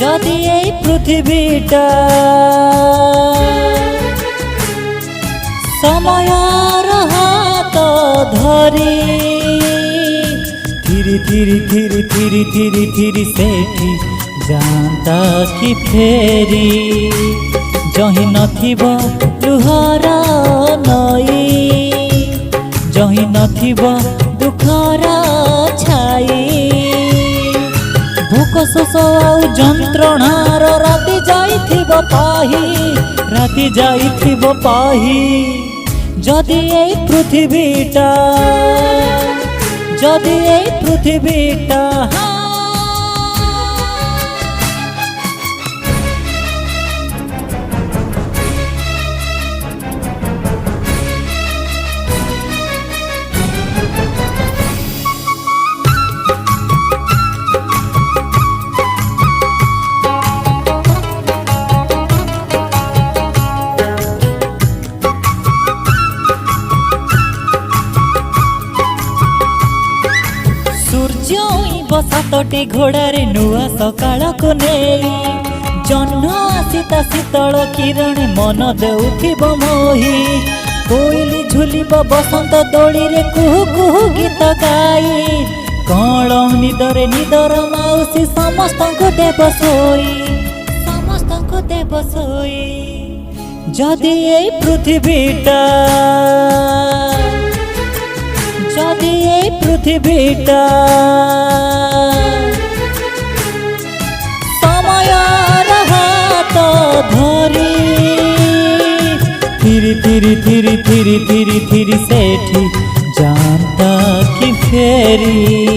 যদি এই পৃথিবীটা সময়ের হাত ধরি ধীরে ধীরে ধীরে ধীরে ধীরে ধীরে সেठी जाता कि फेरी जही नथिब लुहर नई जही नथिब दुखर छाई भोक शोष आउ जंत्रणार राति जाइथिब पाही जदि एई पृथिवीटा सातटी घोड़ारे नुआ सकाळ को नहीं जह्न आसीता शीतल किरण मन देउथिब मोही कोइली झुलिब बसंत दोली रे कुहू कुहू गीत गाई कण निदरे निदर माउसी समस्त को देव सोई जदि एई पृथिवीटा समयर हाथ धरी धीरे धीरे धीरे धीरे धीरे धीरे सेठी जाता कि फेरी